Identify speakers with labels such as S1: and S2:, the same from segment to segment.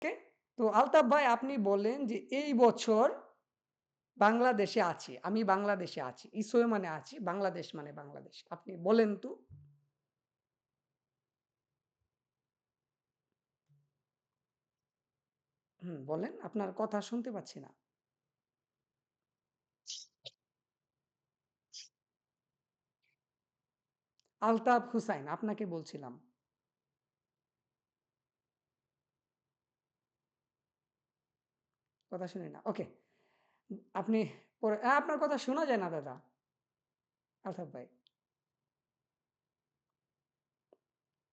S1: ওকে? তো আলতাফ ভাই আপনি বললেন যে এই বছর বাংলাদেশে আছি। আমি বাংলাদেশে আছি। ইসোয় মানে আছি, বাংলাদেশ মানে বাংলাদেশ। আপনি বলেন তো? বলেন। আপনার কথা শুনতে পাচ্ছি না। আলতাফ হুসাইন আপনাকে বলছিলাম। কথা শুনি না। ওকে। আপনি পরে আপনার কথা শোনা যায় না দাদা। আলতাফ ভাই।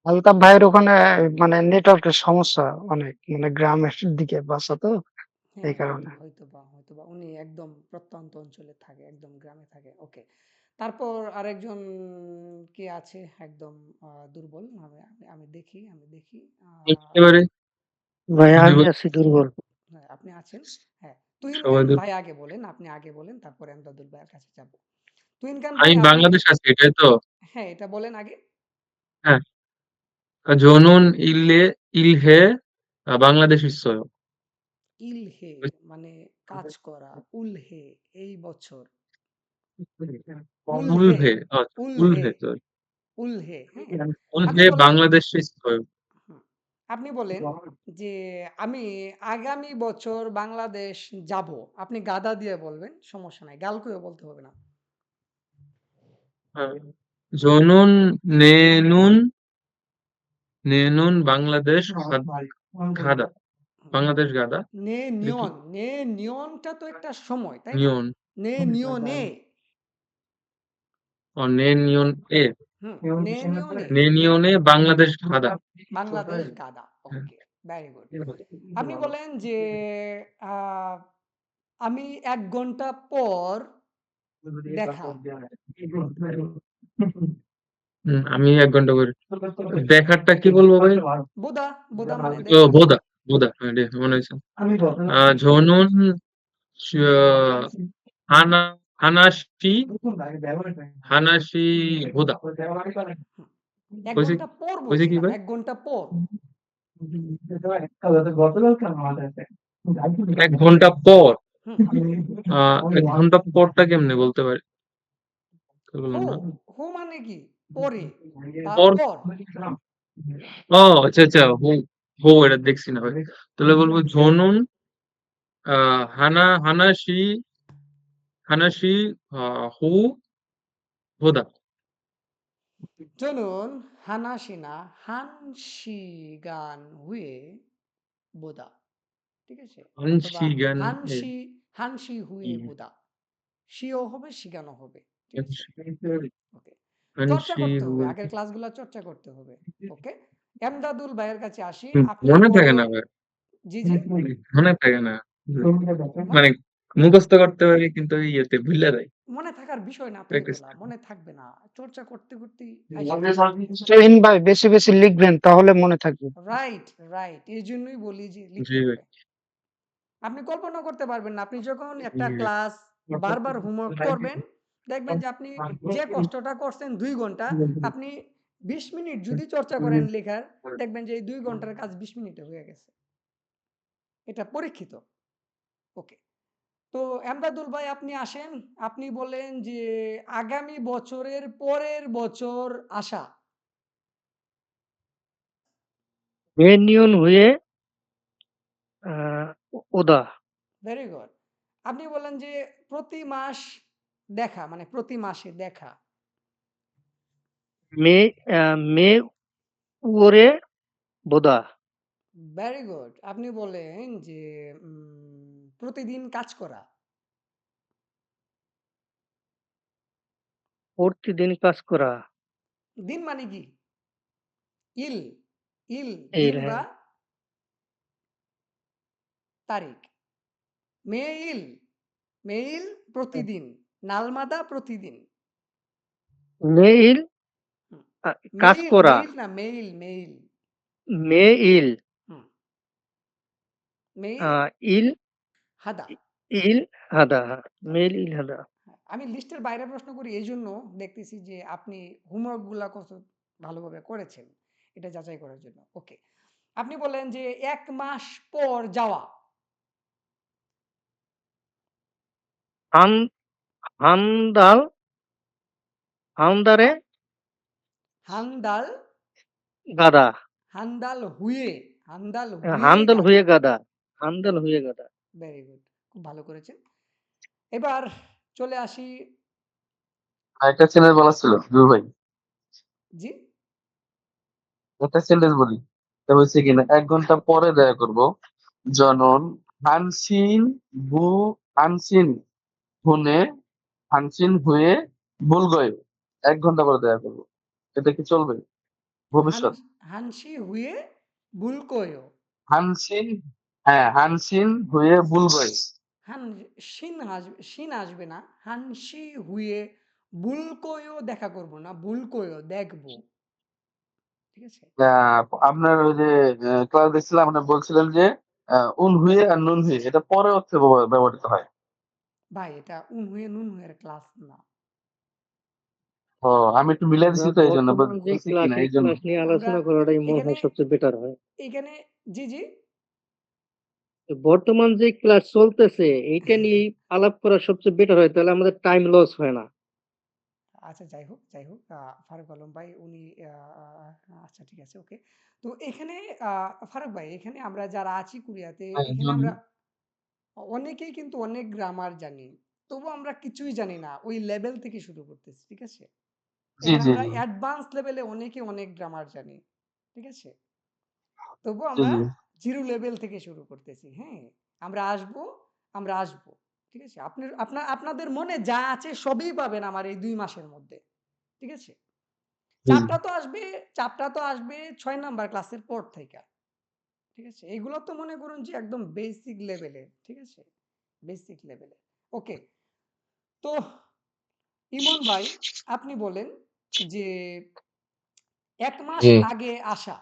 S2: আলতাফ ভাইয়ের ওখানে মানে নেটওয়ার্কের সমস্যা অনেক, মানে গ্রামের দিকে বাসা তো, এই
S1: হ্যাঁ,
S2: কারণে।
S1: হয়তোবা উনি একদম প্রত্যন্ত অঞ্চলে থাকে, একদম গ্রামে থাকে। ওকে। তারপর আরেকজন কে আছে একদম দুর্বল? আমি দেখি। আ
S3: একেবারে
S2: ভাইয়া
S3: সবাই
S2: আমি আছি দুর্বল।
S1: হ্যাঁ, আপনি আছেন। হ্যাঁ, তুহিন
S3: সবাই
S1: খান
S3: দূর।
S1: ভাই আগে বলেন, আপনি আগে বলেন, তারপরে এমদাদুল ভাইয়ের কাছে যাব। তুহিন খান ভাই
S3: আমি
S1: আপনি
S3: বাংলাদেশ আছি, এটাই তো?
S1: হ্যাঁ, এটা বলেন আগে।
S3: হ্যাঁ। জনুন ইল্লে ইলহে বাংলাদেশ ইসয়।
S1: ইলহে মানে কাজ করা, উলহে এই বছর। উলহে,
S3: উলহে, আচ্ছা,
S1: উলহে,
S3: উলহে, sorry।
S1: উলহে, হ্যাঁ? আপনি
S3: উলহে
S1: বলেন
S3: বাংলাদেশ ইসয়।
S1: হুম, আপনি বলেন যে আমি আগামী বছর বাংলাদেশ যাব। আপনি গাদা দিয়ে বলবেন, সমস্যা নাই। গাল কইও বলতে হবে না।
S3: হ্যাঁ। জনুন নেনুন নেনুন বাংলাদেশ গাদা।
S1: হুম,
S3: বাংলাদেশ গাদা।
S1: নে
S3: এটা কি?
S1: নিয়ন, নে নিয়নটা তো একটা সময়, তাই না?
S3: নিয়ন।
S1: নে নিয়নে,
S3: ও নে নিয়ন এ।
S1: নে নিয়নে,
S3: নে নিয়নে বাংলাদেশ গাদা।
S1: বাংলাদেশ গাদা। ওকে, ভেরি গুড। আপনি বলেন যে আহ, আমি 1 ঘন্টা পর দেখা।
S3: আমি 1 ঘন্টা করে দেখারটা কি বলবো ভাই?
S1: বোদা, বোদা মানে
S3: ও
S1: দেখা।
S3: বোদা। বোদা, হ্যাঁ, মনে হয়েছে। ঝনুন শ- হানা হানাসি হানাসি হুদা।
S1: হুম, এক
S3: কইছে
S1: ঘন্টা পর
S3: কইছে কি
S1: বলছিলাম,
S3: ভাই?
S1: 1 ঘন্টা পর।
S3: 1 ঘন্টা পর।
S1: হুম
S3: 1 ঘন্টা পরটা কেমনে বলতে পারি? বললাম
S1: হো,
S3: না।
S1: হো মানে কি? পরে বা
S3: পর।
S1: পর।
S3: ও আচ্ছা আচ্ছা, হো। হো, এটা দেখছি না ভাই। তাহলে বলবো ঝনুন হানাসি হানাসি হু হুদা।
S1: চলুন হানাসিনা হানসি গান হুয়ে বোদা। ঠিক আছে? অথবা
S3: হানসি গান এ।
S1: হানসি, হানসি হুয়ে বোদা। সিও হবে, শিগানো হবে। ঠিক আছে? ওকে। চর্চা
S3: হানসি
S1: করতে
S3: হু।
S1: হবে। আগের ক্লাসগুলা চর্চা করতে হবে। ওকে? এমদাদুল ভাইয়ের কাছে আসি। আপনি
S3: মনে থাকে
S1: বলুন
S3: না ভাই।
S1: জি, জি।
S3: মনে থাকে না।
S1: মনে
S3: মানে মুখস্থ করতে পারি কিন্তু ইয়েতে ভুলে যাই।
S1: মনে থাকার বিষয় না তো
S3: প্র্যাকটিস।
S1: এগুলা। মনে থাকবে না। চর্চা করতে, করতেই আইসা যাবে। ঠিক আছে?
S2: তুহিন ভাই বেশি বেশি লিখবেন তাহলে মনে থাকবে।
S1: Right, right. এজন্যই বলি যে
S3: জি
S1: লিখতে
S3: ভাই।
S1: হবে। আপনি কল্পনা করতে পারবেন না। আপনি যখন
S3: জি
S1: একটা
S3: ভাই।
S1: ক্লাস বারবার হোমওয়ার্ক করবেন, দেখবেন যে আপনি যে কষ্টটা করছেন ২ ঘন্টা, আপনি ২০ মিনিট যদি চর্চা করেন লেখার, দেখবেন যে এই ২ ঘন্টার কাজ ২০ মিনিটে হয়ে গেছে। এটা পরীক্ষিত। ওকে। তো এমদাদুল ভাই আপনি আসেন। আপনি বলেন যে আগামী বছরের পরের বছর আসা।
S2: বেনিয়ন হয়ে আহ, ওদা।
S1: Very good. আপনি বলেন যে প্রতি মাস দেখা মানে প্রতি মাসে দেখা।
S2: মে মে উরে বোদা।
S1: Very good. আপনি বলেন যে প্রতিদিন কাজ করা।
S2: প্রতিদিন কাজ করা।
S1: দিন মানে কি? ইল, ইল
S2: এই
S1: দিন
S2: হ্যাঁ।
S1: বা তারিখ। মেইল, মেইল প্রতিদিন। নালমাদা প্রতিদিন।
S2: মেইল
S1: হুম।
S2: কাজ
S1: মেইল,
S2: করা।
S1: মেইল না মেইল, মেইল।
S2: মেইল
S1: হুম। মেইল
S2: ইল
S1: হাদা।
S2: ইল হাদা।
S1: ওকে।
S2: মেইল ইল হাদা।
S1: আমি লিস্টের বাইরে প্রশ্ন করি এইজন্য দেখতেছি যে আপনি হোমওয়ার্ক গুলা কত ভালোভাবে করেছেন। এটা যাচাই করার জন্য। ওকে। আপনি বললেন যে ১ মাস পর যাওয়া।
S4: হান হামদাল হামদারে
S1: হান্দাল
S4: গাদা।
S1: হান্দাল হুয়ে, হান্দাল হুয়ে
S4: হামদাল
S1: গাদা।
S4: হুয়ে গাদা। হামদাল হুয়ে গাদা।
S1: Very good. খুব ভালো করেছেন। এবার চলে আসি
S3: আরেকটা ছেলের বলা ছিল জুর ভাই,
S1: জি?
S3: একটা সেন্টেন্স বলি। তা হচ্ছে কিনা ১ ঘন্টা পরে দেখা করব। জনন হানসিন হু হানসিন হুনে হানসিন হুয়ে বুলগয়ে ১ ঘন্টা পরে দেখা করব। এটা কি চলবে?
S1: হান
S3: ভবিষ্যৎ।
S1: হানসি হুয়ে বুলকোয়ো।
S3: হানসিন, হ্যাঁ, হানসিন হুয়ে বুলগয়ে।
S1: হান শিন আসবে না। হানসি হুয়ে বুলকোয়ো দেখা করব না, বুলকোয়ো দেখব। ঠিক আছে?
S3: আপনার ওই যে ক্লাস দেখছিলাম, আপনি বলছিলেন যে উন হুয়ে আর নুন হুয়ে এটা পরে অর্থে ব্যবহৃত হয়।
S1: ভাই এটা উন হুয়ে নুন হুয়ের ক্লাস না।
S3: ও, আমি একটু মিলাই
S4: আমরা
S3: দিছি তো এইজন্য,
S4: বর্তমান যে
S3: হইছে কিনা এইজন্য।
S4: ক্লাস নিয়ে
S1: আমরা
S4: আলোচনা করাটাই মনে
S1: এখানে
S4: হয় সবচেয়ে বেটার হয়।
S1: এখানে জি, জি।
S4: বর্তমান যে ক্লাস চলতেছে এইটা নিয়েই আলাপ করা সবচেয়ে বেটার হয়। তাহলে আমাদের টাইম লস হয় না।
S1: আচ্ছা যাই হোক, যাই হোক। ফারুক আলম ভাই উনি আ আ আচ্ছা ঠিক আছে, ওকে। তো এখানে আ ফারুক ভাই এখানে আমরা যারা আছি কোরিয়াতে,
S3: হ্যাঁ,
S1: এখানে আমরা অনেকেই কিন্তু অনেক গ্রামার জানি। তবুও আমরা কিছুই জানি না। ওই লেভেল থেকে শুরু করতেছি। ঠিক আছে?
S3: জি,
S1: এখানে
S3: জি,
S1: আমরা
S3: জি,
S1: অ্যাডভান্স লেভেলে অনেকে অনেক গ্রামার জানি। ঠিক আছে? তবুও
S3: জি,
S1: আমরা
S3: জি,
S1: 0 লেভেল থেকে শুরু করতেছি। হ্যাঁ? আমরা আসবো, আমরা আসবো। ঠিক আছে? আপনাদের মনে যা আছে সবই পাবেন আমার এই ২ মাসের মধ্যে। ঠিক আছে?
S3: জি,
S1: চাপটা তো আসবে চাপটা তো আসবে ৬ নাম্বার ক্লাসের পর থাইকা। ঠিক আছে? এগুলো তো মনে করুন যে একদম বেসিক লেভেলের। ঠিক আছে? বেসিক লেভেলের। ওকে। তো ইমন ভাই আপনি বলেন যে ১ মাস
S5: জি।
S1: আগে আসা।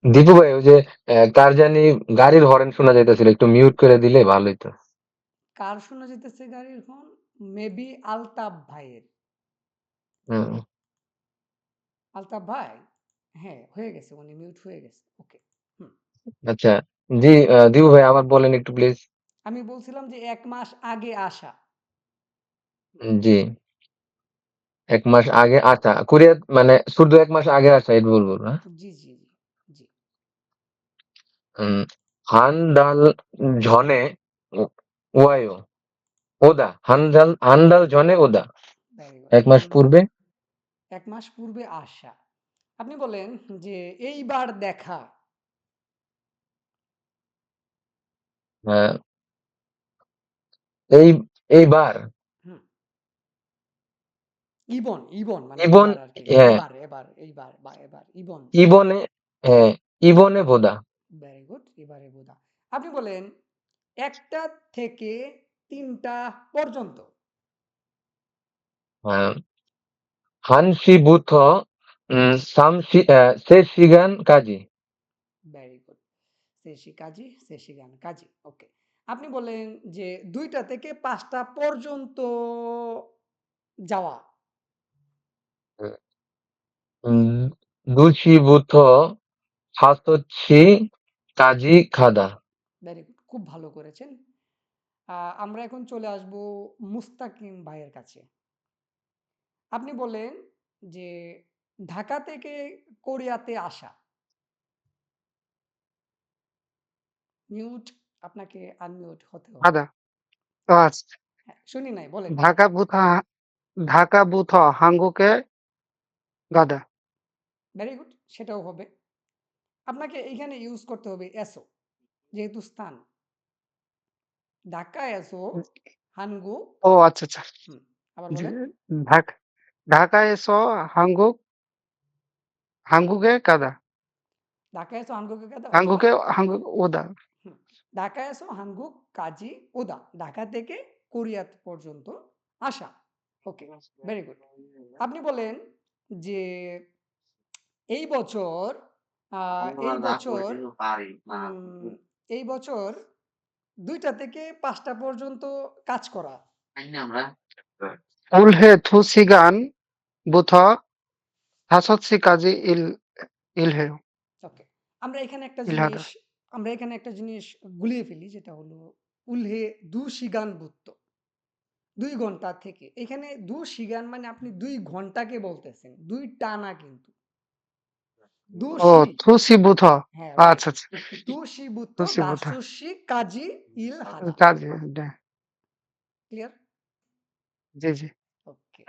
S5: দীপু ভাই ওই যে কার জানি গাড়ির হরেন শোনা যাইতেছিল, একটু মিউট করে দিলে ভালো হইতো।
S1: কার শোনা যেতেছে গাড়ির হর্ন? মেবি আলতাফ ভাইয়ের।
S5: হুম।
S1: আলতাফ ভাই? হ্যাঁ, হয়ে গেছে। উনি মিউট হয়ে গেছে। ওকে। হুম।
S5: আচ্ছা। জি, দীপু ভাই আবার বলেন একটু প্লিজ।
S1: আমি বলছিলাম যে ১ মাস আগে আসা।
S5: জি। ১ মাস আগে আসা। কোরিয়া মানে শুধু ১ মাস আগে আসা এটা বলবো না?
S1: জি, জি, জি। জি।
S5: হুম। হানদাল ঝনে ও ওয়ায়ো ওদা। হানদাল ঝনে ওদা।
S1: Very good.
S5: ১ মাস পূর্বে
S1: ১ মাস পূর্বে আসা। আপনি বলেন যে এইবার দেখা।
S5: আ এই এইবার
S1: হুম। ইবন মানে
S5: ইবন
S1: এবার আরকি।
S5: হ্যাঁ,
S1: এইবার বা এবার ইবন।
S5: ইবনে হ্যাঁ, ইবনে ভোদা।
S1: Very good. এবারে বোধা। আপনি বলেন ১টা থেকে ৩টা পর্যন্ত।
S5: আ 한시부터 세시간 까지.
S1: Very good. শেষি গান কাজী। ওকে। আপনি বললেন যে ২টা থেকে ৫টা পর্যন্ত যাওয়া।
S5: 음, 2시부터 5시까지 가다.
S1: Very good. খুব ভালো করেছেন। আমরা এখন চলে আসব মুস্তাকিম ভাইয়ের কাছে। আপনি বললেন যে ঢাকা থেকে কোরিয়াতে আসা। মিউট আপনাকে আনমিউট হতে হবে।
S2: 가다. আচ্ছা।
S1: হ্যাঁ, শুনি নাই বলেন।
S2: ঢাকা부터 ঢাকা부터 한국에 가다.
S1: ভেরি গুড সেটাও হবে। আপনাকে এইখানে ইউজ করতে হবে এসো যেহেতু স্থান। ঢাকা এসো, হানগু
S2: আচ্ছা, আচ্ছা।
S1: হুম, আবার
S2: জি,
S1: বলেন।
S2: ঢাক ঢাকা에서 한국에 가다.
S1: ঢাকা এসো হানগুকে কাদা অথবা
S2: 한국 오다.
S1: হুম, ঢাকা এসো হানগুক কাজী ওদা। ঢাকা থেকে কোরিয়া পর্যন্ত আসা। ওকে, ভেরি গুড। আপনি বলেন যে এই বছর আ এই বছর উম এই বছর ২ টা থেকে ৫ টা পর্যন্ত কাজ করা।
S2: 올해 2시간부터 5시까지 ইলহে
S1: ওকে। আমরা এখানে একটা
S2: ইলহাদা।
S1: জিনিস আমরা এখানে একটা জিনিস গুলিয়ে ফেলি যেটা হলো উলহে দু সিগান বুত্ত। ২ ঘন্টা থেকে। এখানে দু সিগান মানে আপনি ২ ঘন্টাকে বলতেছেন। ২ টানা কিন্তু।
S2: ও
S1: দুশি
S2: থুসিবুথ।
S1: হ্যাঁ, রাইট।
S2: আচ্ছা, আচ্ছা।
S1: তুশিবুতো
S2: থুসিবুথ।
S1: গাসুশি কাজি ইল হাদা।
S2: কাজে
S1: ক্লিয়ার?
S2: জি, জি।
S1: ওকে।